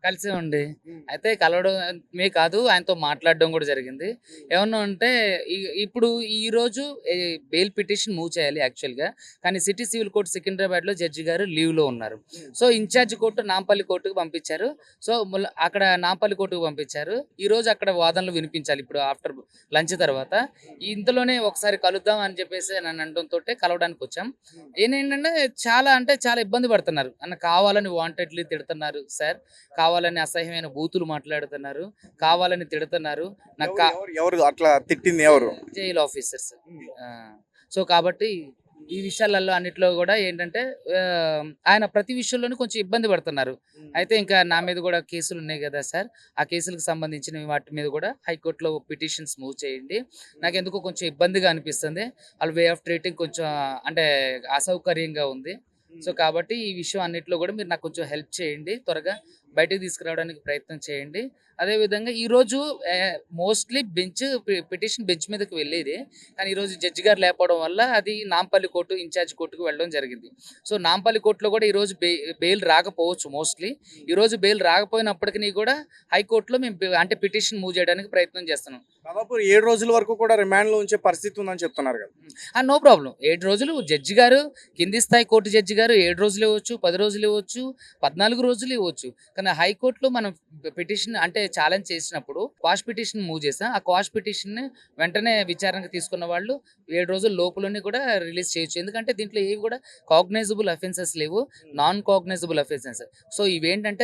కలిసామండి. అయితే కలవడమే కాదు, ఆయనతో మాట్లాడడం గూడా జరిగింది. ఏమన్నా అంటే ఇప్పుడు ఈరోజు బెయిల్ పిటిషన్ మూవ్ చేయాలి యాక్చువల్‌గా. కానీ సిటీ సివిల్ కోర్ట్ సికింద్రాబాద్‌లో జడ్జి గారు లీవ్‌లో ఉన్నారు. సో, ఇన్‌చార్జ్ కోర్ట్ నాంపల్లి కోర్ట్‌కి పంపించారు. సో, అక్కడ నాంపల్లి కోర్ట్‌కి పంపించారు. ఈరోజు అక్కడ వాదనలు వినిపించాలి ఇప్పుడు ఆఫ్టర్ లంచ్ తర్వాత. ఇంతలోనే ఒకసారి కలుద్దాం అని చెప్పేసి నన్ను అనడంతోటే కలవడానికొచ్చాం. ఏంటంటే చాలా అంటే చాలా ఇబ్బంది పడుతున్నారు. కావాలని వాంటెడ్‌లీ తిడుతున్నారు సార్. కావాలని అసహ్యమైన బూతులు మాట్లాడుతున్నారు. కావాలని తిడుతున్నారు. నాకు ఎవరు ఎవరు ఎవరు అట్లా తిట్టింది ఎవరు? Jail officers. ఆ! సో, కాబట్టి ఈ విషయాలలో అన్నిట్లో గూడా ఏంటంటే ఆయన ప్రతి విషయంలోనూ కొంచెం ఇబ్బంది పడుతున్నారు. అయితే ఇంకా నా మీద గూడా కేసులున్నాయి గదా సార్! ఆ కేసులకు సంబంధించిన వాటి మీద గూడా హైకోర్ట్‌లో పిటిషన్స్ మూవ్ చేయండి. నాకెందుకో కొంచెం ఇబ్బందిగా అనిపిస్తుంది. ఆళ్ళ వే ఆఫ్ ట్రీటింగ్ కొంచెం అంటే అసౌకర్యంగా ఉంది. సో, కాబట్టి ఈ విషయం అన్నిట్లో గూడా మీరు నాకు కొంచెం హెల్ప్ చేయండి. త్వరగా బయటకి తీసుకురావడానికి ప్రయత్నం చేయండి. అదే విధంగా ఈరోజు మోస్ట్‌లీ పిటిషన్ బెంచ్ మీదకి వెళ్ళేది. కానీ ఈరోజు జడ్జి గారు లేకపోవడం వల్ల అది నాంపల్లి కోర్టు ఇన్‌చార్జ్ కోర్ట్‌కి వెళ్ళడం జరిగింది. సో, నాంపల్లి కోర్ట్‌లో కూడా ఈరోజు బెయిల్ రాకపోవచ్చు మోస్ట్‌లీ. ఈరోజు బెయిల్ రాకపోయినప్పటికిని కూడా హైకోర్ట్‌లో మేము అంటే పిటిషన్ మూవ్ చేయడానికి ప్రయత్నం చేస్తున్నాం. దాదాపు 7 రోజుల వరకు కూడా రిమాండ్‌లో ఉంచే పరిస్థితి ఉందని చెప్తున్నారు కదా! No problem. 7 రోజులు జడ్జి గారు, కింది స్థాయి కోర్టు జడ్జి గారు 7 రోజులు ఇవ్వచ్చు, 10 రోజులు ఇవ్వచ్చు, 14 రోజులు ఇవ్వచ్చు. కానీ హైకోర్ట్‌లో మనం పిటిషన్ అంటే ఛాలెంజ్ చేసినప్పుడు క్వాష్ పిటిషన్ మూవ్ చేసాం. ఆ క్వాష్ పిటిషన్‌ని వెంటనే విచారణకు తీసుకున్న వాళ్ళు 7 రోజుల లోపులోనే కూడా రిలీజ్ చేయొచ్చు. ఎందుకంటే దీంట్లో ఏవి కూడా కాగ్నైజబుల్ అఫెన్సెస్ లేవు. Non cognisable offences. సో, ఇవేంటంటే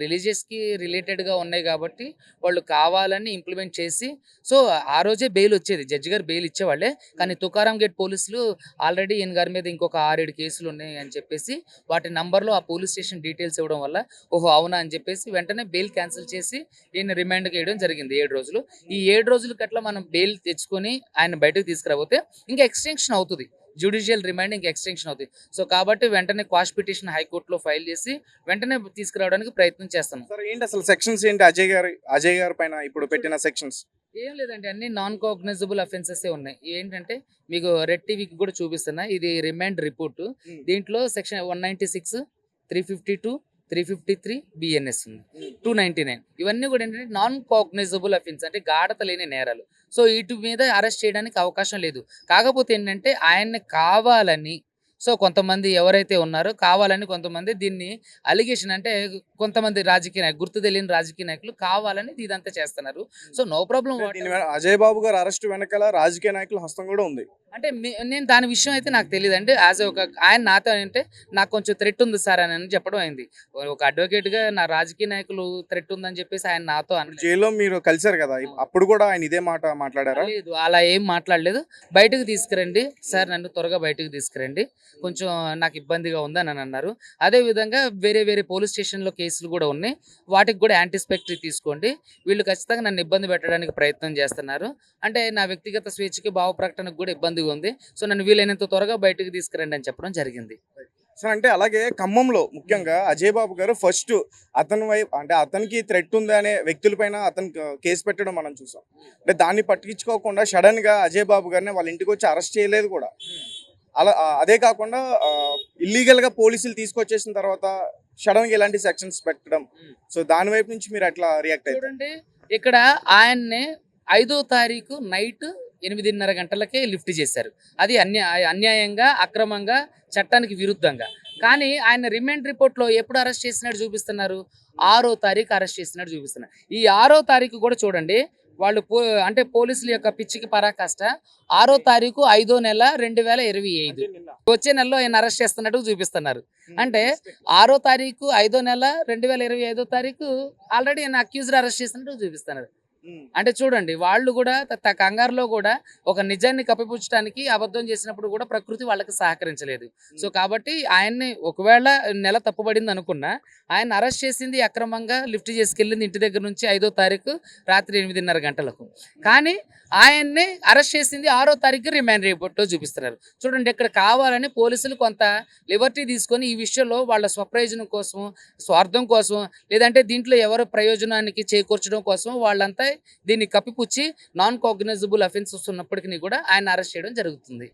రిలీజియస్‌కి రిలేటెడ్‌గా ఉన్నాయి కాబట్టి వాళ్ళు కావాలని ఇంప్లిమెంట్ చేసి సో, ఆ రోజే బెయిల్ వచ్చేది. జడ్జి గారు బెయిల్ ఇచ్చేవాళ్ళే. కానీ తుకారాం గేట్ పోలీసులు ఆల్రెడీ ఈయన గారి మీద ఇంకొక 6, 7 కేసులు ఉన్నాయి అని చెప్పేసి వాటి నంబర్‌లో ఆ పోలీస్ స్టేషన్ డీటెయిల్స్ ఇవ్వడం వల్ల ఓహో! అవునా అని చెప్పేసి వెంటనే బెయిల్ క్యాన్సిల్ చేసి ఈయన రిమాండ్‌కి ఏయడం జరిగింది 7 రోజులు. ఈ 7 రోజులకట్లా మనం బెయిల్ తెచ్చుకొని ఆయన బయటకు తీసుకురాపోతే ఇంకా ఎక్స్‌టెన్షన్ అవుతది. జ్యుడిషియల్ రిమాండ్ ఇంకా ఎక్స్‌టెన్షన్ అవుతది. సో, కాబట్టి వెంటనే క్వాష్ పిటిషన్ హైకోర్ట్‌లో ఫైల్ చేసి వెంటనే తీసుకురావడానికి ప్రయత్నం చేస్తున్నాం. సరే ఏంటి అసలు సెక్షన్స్ ఏంటి అజయ్ గారి పైన ఇప్పుడు పెట్టిన సెక్షన్స్? ఏం లేదండి. అన్నీ నాన్ కాగ్నైజబుల్ అఫెన్సెసే ఉన్నాయి. ఏంటంటే మీకు రెడ్ టీవీకి కూడా చూపిస్తున్నా. ఇది రిమాండ్ రిపోర్టు. దీంట్లో సెక్షన్ 196, 352, 353 బిఎన్ఎస్ ఉంది. 299 ఇవన్నీ కూడా ఏంటంటే నాన్ కాగ్నైజబుల్ అఫెన్స్ అంటే గాఢత లేని నేరాలు. సో, ఈటి మీద అరెస్ట్ చేయడానికి అవకాశం లేదు. కాకపోతే ఏంటంటే ఆయన్ని కావాలని సో, కొంతమంది ఎవరైతే ఉన్నారో కావాలని కొంతమంది దీన్ని అలిగేషన్ అంటే కొంతమంది రాజకీయ నాయకులు గుర్తు తెలియని రాజకీయ నాయకులు కావాలని ఇదంతా చేస్తున్నారు. సో, నో ప్రాబ్లమ్ అంటే దీని అజయ్ బాబు గారి అరెస్ట్ వెనకాల రాజకీయ నాయకుల హస్తం కూడా ఉంది. అంటే నేను దాని విషయం అయితే నాకు తెలీదండి. ఆయన నాతో అంటే నాకు కొంచెం థ్రెట్ ఉంది సార్ అని చెప్పడం అయింది. ఒక అడ్వకేట్‌గా నా రాజకీయ నాయకులు థ్రెట్ ఉందని చెప్పేసి ఆయన నాతో అనలేదు. జైల్‌లో మీరు కలిసారు కదా! అప్పుడు కూడా ఆయన ఇదే మాట మాట్లాడారా? లేదు. అలా ఏం మాట్లాడలేదు. బయటకు తీసుకురండి సార్ నన్ను త్వరగా బయటకు తీసుకురండి. కొంచెం నాకు ఇబ్బందిగా ఉంది అని అన్నారు. అదే విధంగా వేరే వేరే పోలీస్ స్టేషన్‌లో కేసులు కూడా ఉన్నాయి. వాటికి కూడా యాంటిసిపేటరీ తీసుకోండి. వీళ్ళు ఖచ్చితంగా నన్ను ఇబ్బంది పెట్టడానికి ప్రయత్నం చేస్తున్నారు. అంటే నా వ్యక్తిగత స్వేచ్ఛకి, భావ ప్రకటనకు కూడా ఇబ్బందిగా ఉంది. సో, నన్ను వీలైనంత త్వరగా బయటకు తీసుకురండి అని చెప్పడం జరిగింది. సో, అంటే అలాగే ఖమ్మంలో ముఖ్యంగా అజయ్ బాబు గారు ఫస్ట్ అతని వైపు అంటే అతనికి థ్రెట్ ఉంది అనే వ్యక్తులపైన అతను కేసు పెట్టడం మనం చూసాం. అంటే దాన్ని పట్టించుకోకుండా సడన్‌గా అజయ్ బాబు గారిని వాళ్ళ ఇంటికి వచ్చి అరెస్ట్ చేయలేదు కూడా. అలా అదే కాకుండా ఇల్లీగల్‌గా పోలీసులు తీసుకొచ్చేసిన తర్వాత సడన్‌గా ఇలాంటి సెక్షన్స్ పెట్టడం. సో, దాని వైపు నుంచి మీరు ఎట్లా రియాక్ట్ అయ్యారు? చూడండి ఇక్కడ ఆయన్ని 5వ తారీఖు నైట్ 8:30 గంటలకే లిఫ్ట్ చేశారు. అది అన్యాయంగా, అక్రమంగా, చట్టానికి విరుద్ధంగా. కానీ ఆయన రిమాండ్ రిపోర్ట్‌లో ఎప్పుడు అరెస్ట్ చేసినట్టు చూపిస్తున్నారు? 6వ తారీఖు అరెస్ట్ చేసినట్టు చూపిస్తున్నారు. ఈ 6వ తారీఖు కూడా చూడండి వాళ్ళు అంటే పోలీసుల యొక్క పిచ్చికి పరాకాష్ట 6వ తారీఖు 5వ నెల 2025 వచ్చే నెలలో ఆయన అరెస్ట్ చేస్తున్నట్టు చూపిస్తున్నారు. అంటే 6వ తారీఖు 5వ నెల 2025 తారీఖు ఆల్రెడీ ఆయన అక్యూజ్డ్ అరెస్ట్ చేసినట్టు చూపిస్తున్నారు. అంటే చూడండి వాళ్ళు కూడా కంగారులో కూడా ఒక నిజాన్ని కప్పిపుచ్చడానికి అబద్ధం చేసినప్పుడు కూడా ప్రకృతి వాళ్ళకి సహకరించలేదు. సో, కాబట్టి ఆయన్ని ఒకవేళ నెల తప్పుబడింది అనుకున్నా ఆయన అరెస్ట్ చేసింది అక్రమంగా లిఫ్ట్ చేసుకెళ్ళింది ఇంటి దగ్గర నుంచి 5వ తారీఖు రాత్రి 8:30 గంటలకు. కానీ ఆయన్ని అరెస్ట్ చేసింది 6వ తారీఖు రిమాండ్ రిపోర్ట్‌లో చూపిస్తున్నారు. చూడండి ఇక్కడ కావాలని పోలీసులు కొంత లిబర్టీ తీసుకొని ఈ విషయంలో వాళ్ళ స్వప్రయోజనం కోసం, స్వార్థం కోసం లేదంటే దీంట్లో ఎవరి ప్రయోజనానికి చేకూర్చడం కోసం వాళ్ళంతా దీన్ని కప్పిపుచ్చి నాన్ కాగ్నైజబుల్ అఫెన్సెస్ ఉన్నప్పటికీ కూడా ఆయన అరెస్ట్ చేయడం జరుగుతుంది.